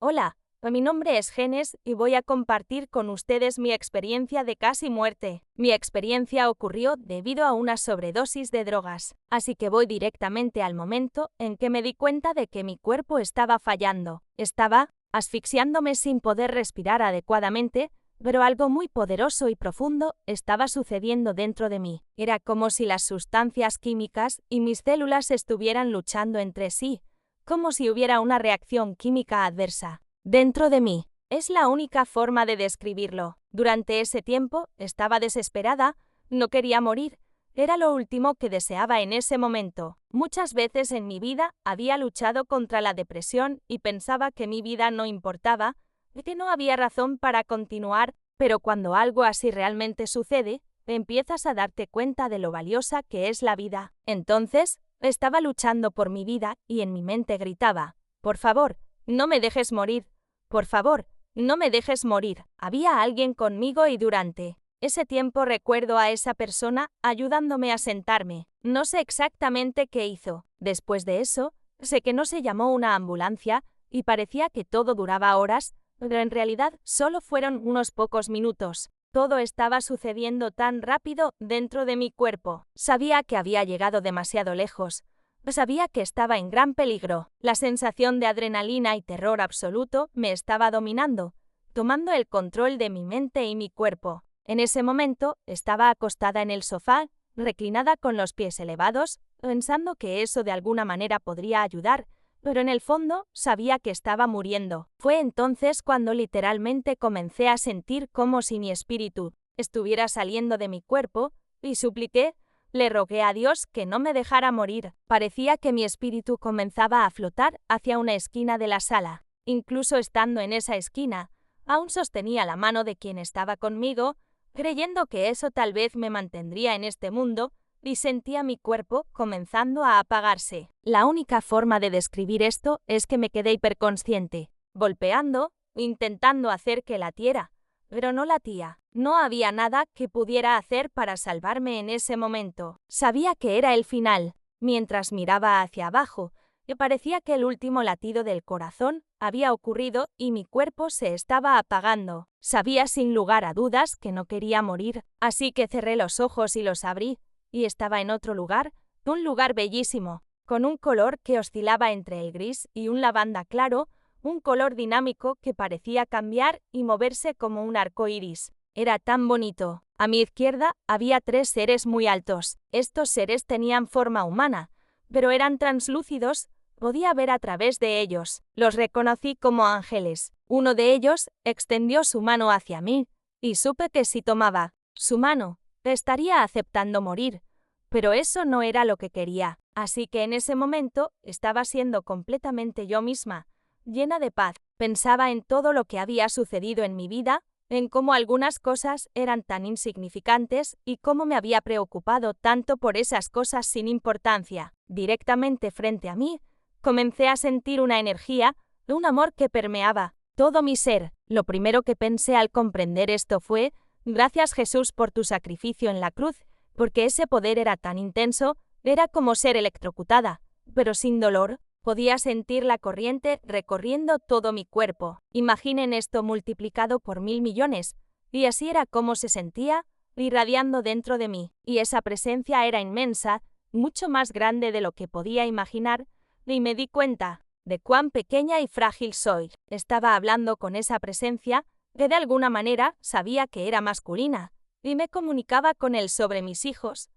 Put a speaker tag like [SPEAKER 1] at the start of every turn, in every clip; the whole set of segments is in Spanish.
[SPEAKER 1] Hola, mi nombre es Genes y voy a compartir con ustedes mi experiencia de casi muerte. Mi experiencia ocurrió debido a una sobredosis de drogas, así que voy directamente al momento en que me di cuenta de que mi cuerpo estaba fallando. Estaba asfixiándome sin poder respirar adecuadamente, pero algo muy poderoso y profundo estaba sucediendo dentro de mí. Era como si las sustancias químicas y mis células estuvieran luchando entre sí, como si hubiera una reacción química adversa dentro de mí. Es la única forma de describirlo. Durante ese tiempo estaba desesperada, no quería morir. Era lo último que deseaba en ese momento. Muchas veces en mi vida había luchado contra la depresión y pensaba que mi vida no importaba, que no había razón para continuar, pero cuando algo así realmente sucede, empiezas a darte cuenta de lo valiosa que es la vida. Entonces, estaba luchando por mi vida y en mi mente gritaba: por favor, no me dejes morir. Por favor, no me dejes morir. Había alguien conmigo y durante ese tiempo recuerdo a esa persona ayudándome a sentarme. No sé exactamente qué hizo. Después de eso, sé que no se llamó una ambulancia y parecía que todo duraba horas, pero en realidad solo fueron unos pocos minutos. Todo estaba sucediendo tan rápido dentro de mi cuerpo. Sabía que había llegado demasiado lejos. Sabía que estaba en gran peligro. La sensación de adrenalina y terror absoluto me estaba dominando, tomando el control de mi mente y mi cuerpo. En ese momento estaba acostada en el sofá, reclinada con los pies elevados, pensando que eso de alguna manera podría ayudar, pero en el fondo sabía que estaba muriendo. Fue entonces cuando literalmente comencé a sentir como si mi espíritu estuviera saliendo de mi cuerpo, y supliqué, le rogué a Dios que no me dejara morir. Parecía que mi espíritu comenzaba a flotar hacia una esquina de la sala. Incluso estando en esa esquina, aún sostenía la mano de quien estaba conmigo, creyendo que eso tal vez me mantendría en este mundo, y sentía mi cuerpo comenzando a apagarse. La única forma de describir esto es que me quedé hiperconsciente, golpeando, intentando hacer que latiera, pero no latía. No había nada que pudiera hacer para salvarme en ese momento. Sabía que era el final. Mientras miraba hacia abajo, me parecía que el último latido del corazón había ocurrido y mi cuerpo se estaba apagando. Sabía sin lugar a dudas que no quería morir, así que cerré los ojos y los abrí, y estaba en otro lugar, un lugar bellísimo, con un color que oscilaba entre el gris y un lavanda claro, un color dinámico que parecía cambiar y moverse como un arco iris. Era tan bonito. A mi izquierda había 3 seres muy altos. Estos seres tenían forma humana, pero eran translúcidos, podía ver a través de ellos. Los reconocí como ángeles. Uno de ellos extendió su mano hacia mí, y supe que si tomaba su mano, estaría aceptando morir. Pero eso no era lo que quería. Así que en ese momento estaba siendo completamente yo misma, llena de paz. Pensaba en todo lo que había sucedido en mi vida, en cómo algunas cosas eran tan insignificantes y cómo me había preocupado tanto por esas cosas sin importancia. Directamente frente a mí, comencé a sentir una energía, un amor que permeaba todo mi ser. Lo primero que pensé al comprender esto fue: gracias Jesús por tu sacrificio en la cruz, porque ese poder era tan intenso, era como ser electrocutada, pero sin dolor. Podía sentir la corriente recorriendo todo mi cuerpo. Imaginen esto multiplicado por 1000 millones, y así era como se sentía, irradiando dentro de mí. Y esa presencia era inmensa, mucho más grande de lo que podía imaginar, y me di cuenta de cuán pequeña y frágil soy. Estaba hablando con esa presencia, que de alguna manera sabía que era masculina, y me comunicaba con él sobre mis hijos,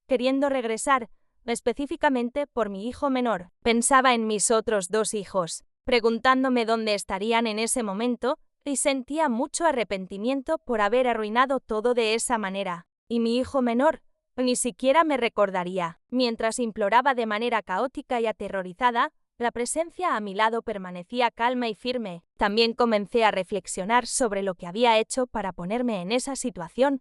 [SPEAKER 1] queriendo regresar, específicamente por mi hijo menor. Pensaba en mis otros 2 hijos, preguntándome dónde estarían en ese momento, y sentía mucho arrepentimiento por haber arruinado todo de esa manera. Y mi hijo menor ni siquiera me recordaría. Mientras imploraba de manera caótica y aterrorizada, la presencia a mi lado permanecía calma y firme. También comencé a reflexionar sobre lo que había hecho para ponerme en esa situación,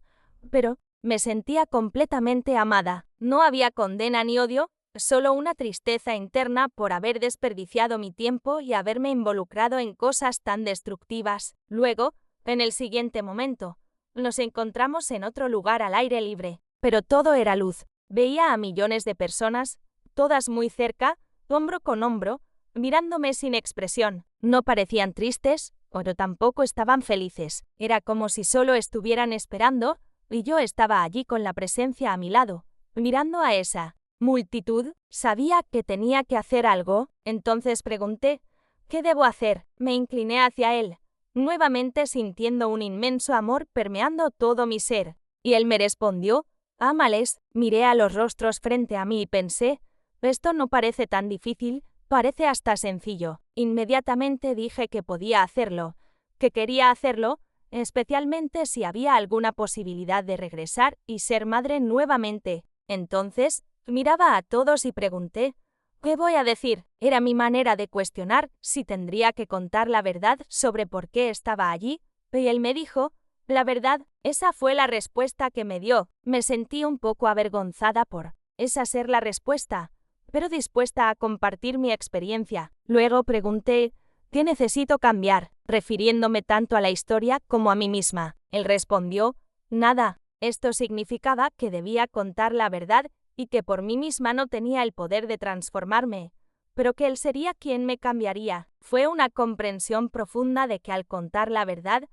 [SPEAKER 1] pero me sentía completamente amada. No había condena ni odio, solo una tristeza interna por haber desperdiciado mi tiempo y haberme involucrado en cosas tan destructivas. Luego, en el siguiente momento, nos encontramos en otro lugar al aire libre, pero todo era luz. Veía a millones de personas, todas muy cerca, hombro con hombro, mirándome sin expresión. No parecían tristes, pero tampoco estaban felices. Era como si solo estuvieran esperando, y yo estaba allí con la presencia a mi lado, mirando a esa multitud. Sabía que tenía que hacer algo, entonces pregunté, ¿qué debo hacer? Me incliné hacia él, nuevamente sintiendo un inmenso amor permeando todo mi ser. Y él me respondió, ámales. Miré a los rostros frente a mí y pensé, esto no parece tan difícil, parece hasta sencillo. Inmediatamente dije que podía hacerlo, que quería hacerlo, especialmente si había alguna posibilidad de regresar y ser madre nuevamente. Entonces, miraba a todos y pregunté, ¿qué voy a decir? Era mi manera de cuestionar si tendría que contar la verdad sobre por qué estaba allí, y él me dijo, la verdad. Esa fue la respuesta que me dio. Me sentí un poco avergonzada por esa ser la respuesta, pero dispuesta a compartir mi experiencia. Luego pregunté, ¿qué necesito cambiar?, refiriéndome tanto a la historia como a mí misma. Él respondió, nada. Esto significaba que debía contar la verdad y que por mí misma no tenía el poder de transformarme, pero que él sería quien me cambiaría. Fue una comprensión profunda de que al contar la verdad,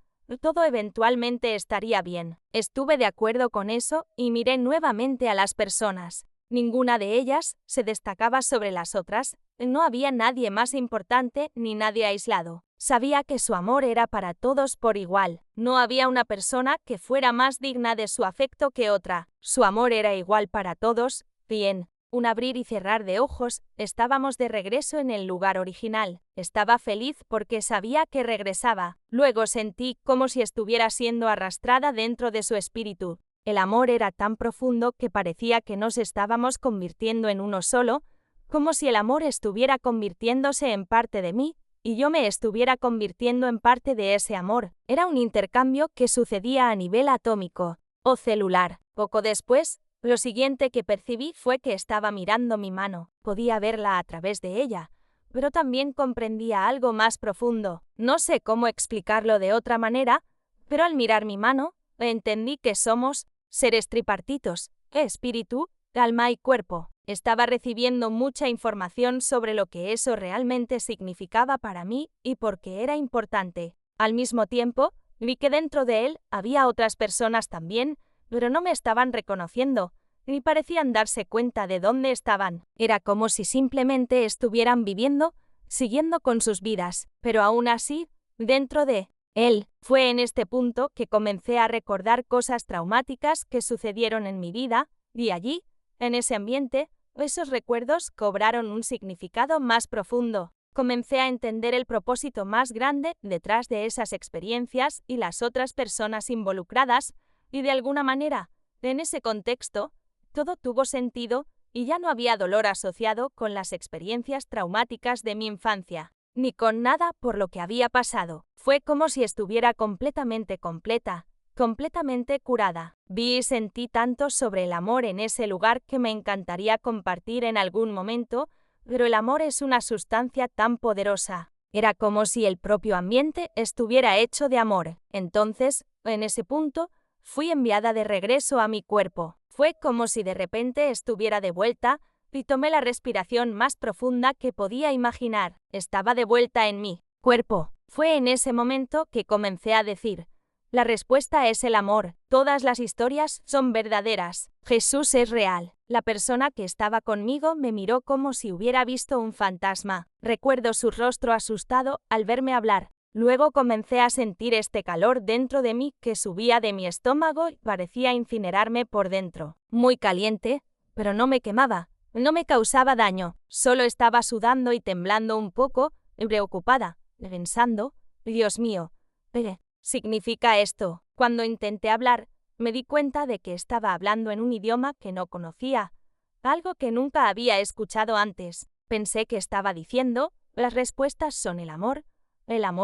[SPEAKER 1] todo eventualmente estaría bien. Estuve de acuerdo con eso y miré nuevamente a las personas. Ninguna de ellas se destacaba sobre las otras, no había nadie más importante ni nadie aislado. Sabía que su amor era para todos por igual. No había una persona que fuera más digna de su afecto que otra. Su amor era igual para todos. Bien. Un abrir y cerrar de ojos, estábamos de regreso en el lugar original. Estaba feliz porque sabía que regresaba. Luego sentí como si estuviera siendo arrastrada dentro de su espíritu. El amor era tan profundo que parecía que nos estábamos convirtiendo en uno solo, como si el amor estuviera convirtiéndose en parte de mí, y yo me estuviera convirtiendo en parte de ese amor. Era un intercambio que sucedía a nivel atómico o celular. Poco después, lo siguiente que percibí fue que estaba mirando mi mano. Podía verla a través de ella, pero también comprendía algo más profundo. No sé cómo explicarlo de otra manera, pero al mirar mi mano, entendí que somos seres tripartitos, espíritu, alma y cuerpo. Estaba recibiendo mucha información sobre lo que eso realmente significaba para mí y por qué era importante. Al mismo tiempo, vi que dentro de él había otras personas también, pero no me estaban reconociendo, ni parecían darse cuenta de dónde estaban. Era como si simplemente estuvieran viviendo, siguiendo con sus vidas, pero aún así, dentro de él. Fue en este punto que comencé a recordar cosas traumáticas que sucedieron en mi vida, y allí, en ese ambiente, esos recuerdos cobraron un significado más profundo. Comencé a entender el propósito más grande detrás de esas experiencias y las otras personas involucradas, y de alguna manera, en ese contexto, todo tuvo sentido y ya no había dolor asociado con las experiencias traumáticas de mi infancia, ni con nada por lo que había pasado. Fue como si estuviera completamente completa, completamente curada. Vi y sentí tanto sobre el amor en ese lugar que me encantaría compartir en algún momento, pero el amor es una sustancia tan poderosa. Era como si el propio ambiente estuviera hecho de amor. Entonces, en ese punto, fui enviada de regreso a mi cuerpo. Fue como si de repente estuviera de vuelta y tomé la respiración más profunda que podía imaginar. Estaba de vuelta en mi cuerpo. Fue en ese momento que comencé a decir, la respuesta es el amor. Todas las historias son verdaderas. Jesús es real. La persona que estaba conmigo me miró como si hubiera visto un fantasma. Recuerdo su rostro asustado al verme hablar. Luego comencé a sentir este calor dentro de mí que subía de mi estómago y parecía incinerarme por dentro. Muy caliente, pero no me quemaba, no me causaba daño. Solo estaba sudando y temblando un poco, preocupada, pensando, Dios mío, ¿qué significa esto? Cuando intenté hablar, me di cuenta de que estaba hablando en un idioma que no conocía, algo que nunca había escuchado antes. Pensé que estaba diciendo, las respuestas son el amor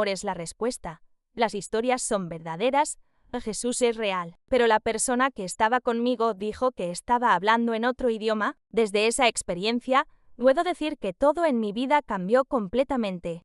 [SPEAKER 1] es la respuesta, las historias son verdaderas, Jesús es real. Pero la persona que estaba conmigo dijo que estaba hablando en otro idioma. Desde esa experiencia, puedo decir que todo en mi vida cambió completamente.